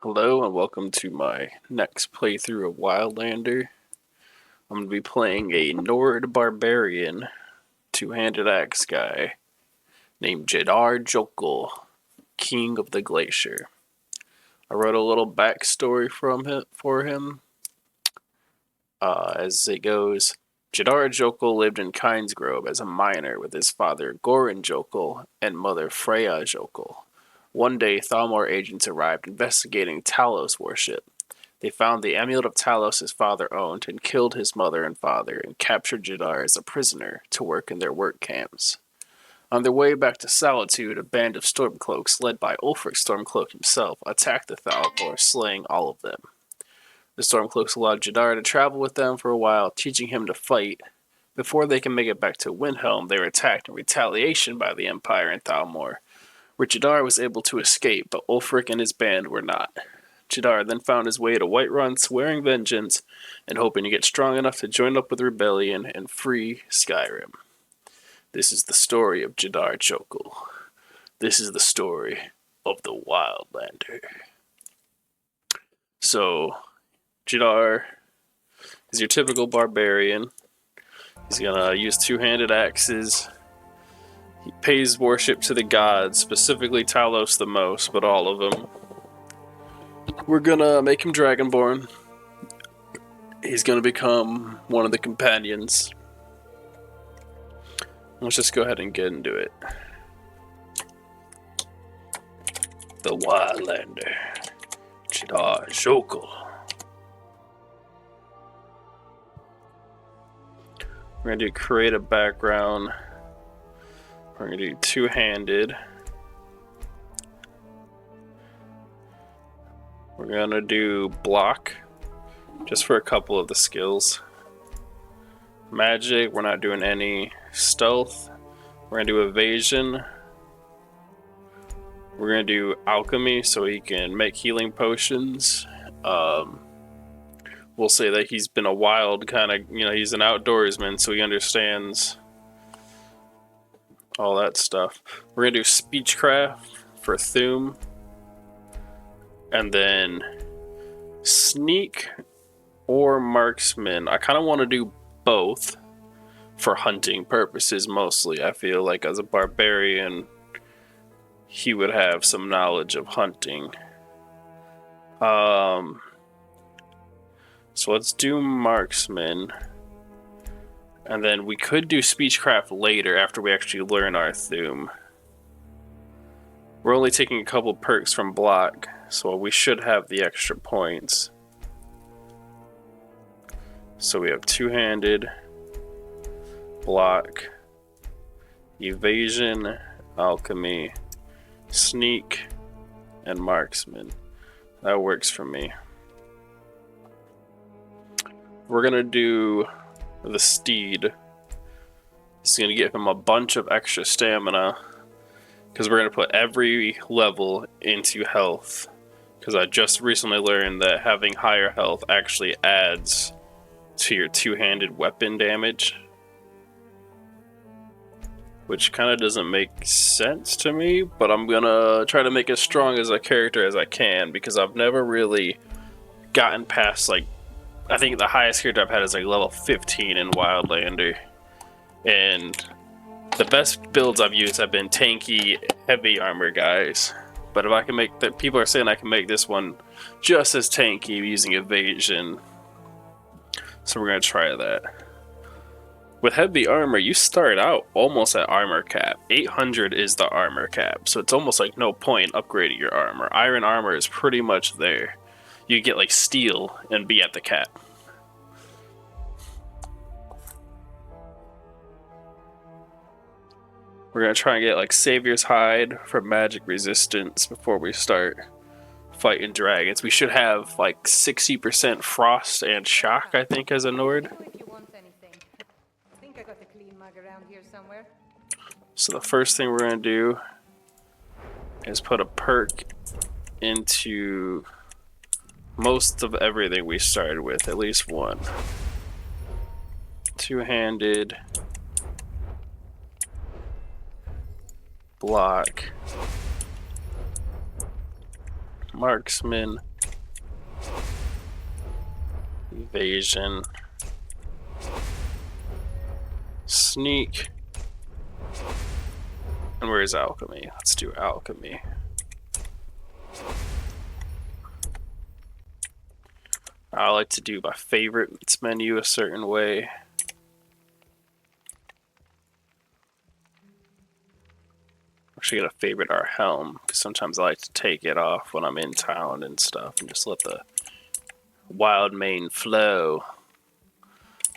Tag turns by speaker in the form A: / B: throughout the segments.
A: Hello and welcome to my next playthrough of Wildlander. I'm going to be playing a Nord Barbarian two-handed axe guy named Jadarr Jokull, King of the Glacier. I wrote a little backstory for him. As it goes, Jadarr Jokull lived in Kynesgrove as a miner with his father Goran Jokull and mother Freya Jokull. One day, Thalmor agents arrived investigating Talos worship. They found the amulet of Talos his father owned and killed his mother and father and captured Jadarr as a prisoner to work in their work camps. On their way back to Solitude, a band of Stormcloaks led by Ulfric Stormcloak himself attacked the Thalmor, slaying all of them. The Stormcloaks allowed Jadarr to travel with them for a while, teaching him to fight. Before they can make it back to Windhelm, they were attacked in retaliation by the Empire and Thalmor, where Jadarr was able to escape, but Ulfric and his band were not. Jadarr then found his way to Whiterun, swearing vengeance and hoping to get strong enough to join up with the rebellion and free Skyrim. This is the story of Jadarr Jokull. This is the story of the Wildlander. So, Jadarr is your typical barbarian. He's gonna use two-handed axes. He pays worship to the gods, specifically Talos the most, but all of them. We're gonna make him Dragonborn. He's gonna become one of the companions. Let's just go ahead and get into it. The Wildlander, Jadarr Jokull. We're gonna do create a background. We're gonna do two-handed. We're gonna do block, just for a couple of the skills. Magic, we're not doing any. Stealth, we're gonna do evasion. We're gonna do alchemy, so he can make healing potions. We'll say that he's been a wild kind of, he's an outdoorsman, so he understands all that stuff. We're gonna do speechcraft for Thuum. And then sneak or marksman. I kind of want to do both for hunting purposes mostly. I feel like as a barbarian, he would have some knowledge of hunting. So let's do marksman. And then we could do speechcraft later after we actually learn our Thuum. We're only taking a couple perks from block, so we should have the extra points. So we have two-handed, block, evasion, alchemy, sneak, and marksman. That works for me. We're gonna do the steed. This is gonna give him a bunch of extra stamina, because we're going to put every level into health. Because I just recently learned that having higher health actually adds to your two-handed weapon damage. Which kind of doesn't make sense to me, but I'm going to try to make as strong as a character as I can, because I've never really gotten past, I think the highest character I've had is level 15 in Wildlander. And the best builds I've used have been tanky, heavy armor guys. But if I can make that, people are saying I can make this one just as tanky using evasion. So we're gonna try that. With heavy armor, you start out almost at armor cap. 800 is the armor cap, so it's almost like no point upgrading your armor. Iron armor is pretty much there. You get steel and be at the cap. We're going to try and get Savior's Hide for magic resistance before we start fighting dragons. We should have 60% frost and shock, I think, as a Nord. So the first thing we're going to do is put a perk into most of everything we started with, at least one. Two-handed, block, marksman, Evasion. Sneak. And where's alchemy? Let's do alchemy. I like to do my favorites menu a certain way. Actually, gotta favorite our helm, because sometimes I like to take it off when I'm in town and stuff and just let the wild mane flow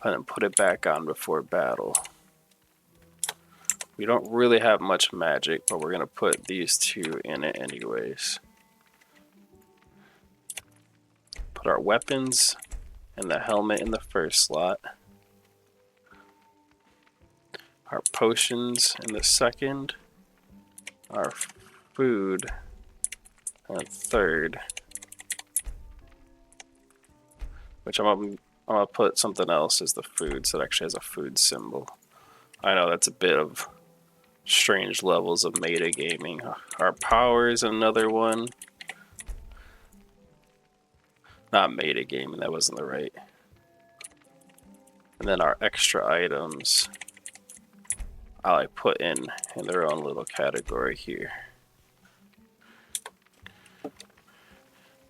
A: and then put it back on before battle. We don't really have much magic, but we're gonna put these two in it anyways. Put our weapons and the helmet in the first slot. Our potions in the second. Our food in the third. Which I'm gonna put something else as the food, so it actually has a food symbol. I know that's a bit of strange levels of metagaming. Our power is another one. Not metagaming, that wasn't the right. And then our extra items, I like put in their own little category here.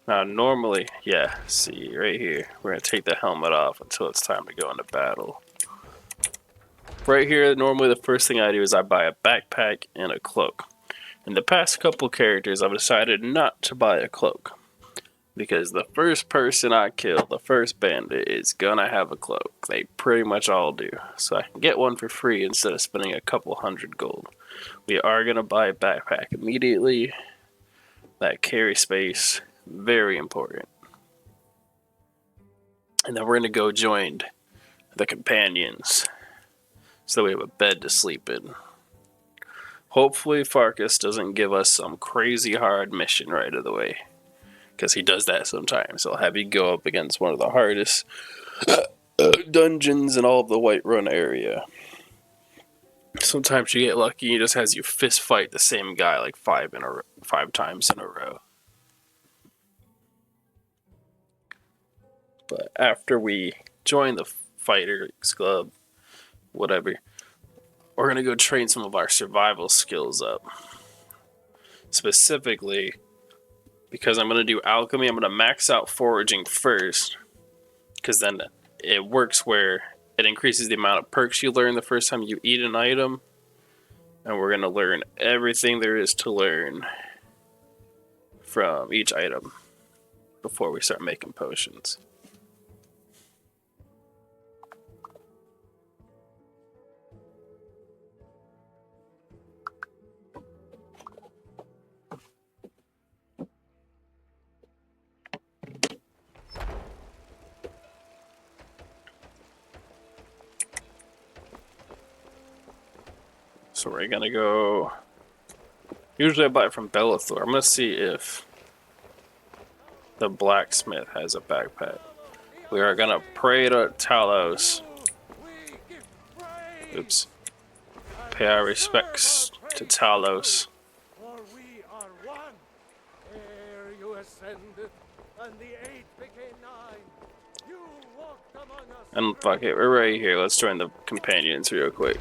A: Now normally, yeah, see right here, we're gonna take the helmet off until it's time to go into battle. Right here, normally the first thing I do is I buy a backpack and a cloak. In the past couple characters, I've decided not to buy a cloak. Because the first person I kill, the first bandit, is gonna have a cloak. They pretty much all do. So I can get one for free instead of spending a couple hundred gold. We are gonna buy a backpack immediately. That carry space, very important. And then we're gonna go join the companions, so we have a bed to sleep in. Hopefully Farkas doesn't give us some crazy hard mission right of the way. Because he does that sometimes. He'll have you go up against one of the hardest dungeons in all of the Whiterun area. Sometimes you get lucky, he just has you fist fight the same guy like 5 times in a row. But after we join the Fighters Club, whatever, we're going to go train some of our survival skills up. Specifically, because I'm going to do alchemy, I'm going to max out foraging first. Because then it works where it increases the amount of perks you learn the first time you eat an item. And we're going to learn everything there is to learn from each item before we start making potions. So we're gonna go. Usually I buy it from Bellathor. I'm gonna see if the blacksmith has a backpack. We are gonna pray to Talos. Oops. Pay our respects to Talos. And fuck it, we're right here. Let's join the companions real quick.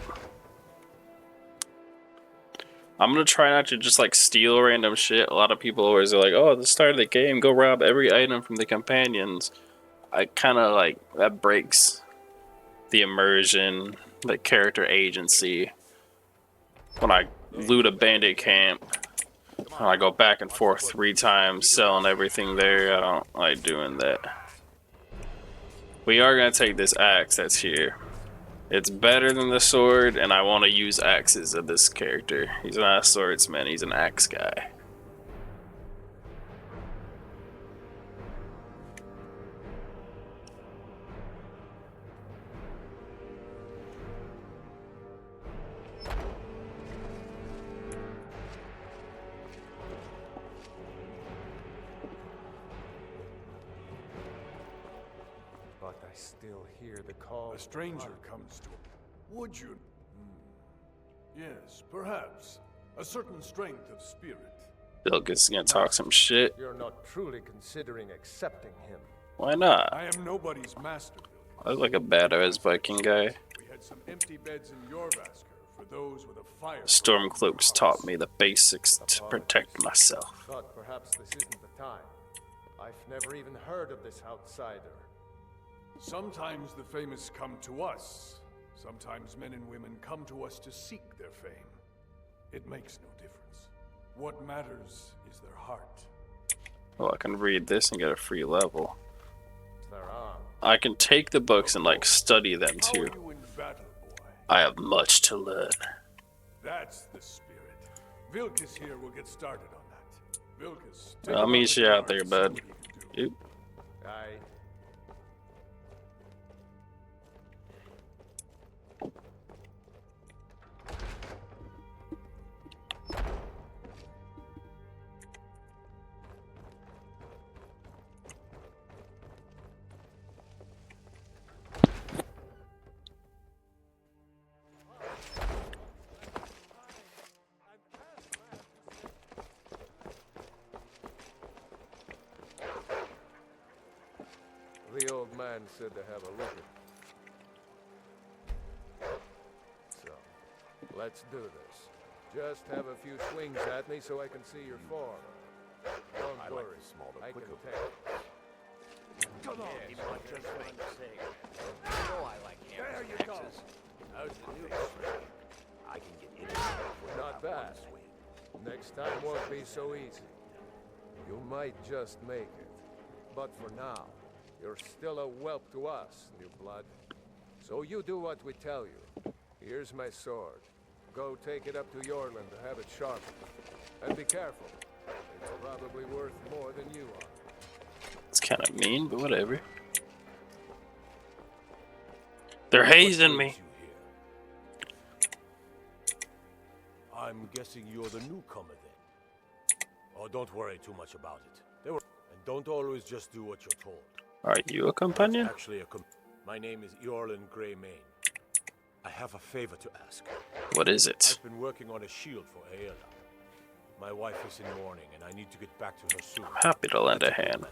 A: I'm gonna try not to just like steal random shit. A lot of people always are like, oh, at the start of the game, go rob every item from the companions. I kind of like, that breaks the immersion, the character agency. When I loot a bandit camp, and I go back and forth 3 times selling everything there, I don't like doing that. We are gonna take this axe that's here. It's better than the sword, and I want to use axes of this character. He's not a swordsman, he's an axe guy.
B: But I still hear the call.
C: A stranger comes to him. Would you? Yes, perhaps. A certain strength of spirit.
A: Bill gets gonna talk some shit.
B: You're not truly considering accepting him.
A: Why not?
C: I am nobody's master.
A: I look like a badass Viking guy.
C: We had some empty beds in Jorvaskr for those with a fire.
A: Stormcloaks taught me the basics to protect myself.
B: Thought perhaps this isn't the time. I've never even heard of this outsider.
C: Sometimes the famous come to us. Sometimes men and women come to us to seek their fame. It makes no difference. What matters is their heart.
A: Well, I can read this and get a free level.
B: They're on.
A: I can take the books and like study them
C: How
A: too.
C: are you in battle, boy?
A: I have much to learn.
C: That's the spirit. Vilkas here will get started on that. Vilkas, take
A: I'll
C: him
A: meet
C: up to
A: you
C: the
A: out there,
C: guard, see
A: bud.
C: what he can do.
A: Oop.
B: Aye. The old man said to have a look at. So, let's do this. Just have a few swings at me so I can see your form. Don't worry, I can take.
D: Come on, you might just want to say. You know I like hammers and axes. How's the new swing? I can get in it.
B: Not bad. Next time won't be so easy. You might just make it. But for now, you're still a whelp to us, new blood. So you do what we tell you. Here's my sword. Go take it up to Jorland to have it sharpened. And be careful. It's probably worth more than you are.
A: It's kind of mean, but whatever. They're hazing me.
D: I'm guessing you're the newcomer then. Oh, don't worry too much about it. And don't always just do what you're told.
A: Are you a companion?
D: Actually, my name is Jorland Greymane. I have a favor to ask.
A: What is it?
D: I've been working on a shield for Aela. My wife is in mourning, and I need to get back to her soon.
A: I'm happy to lend a hand.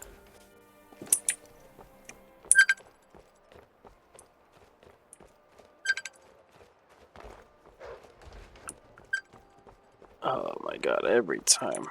A: Oh my god, every time.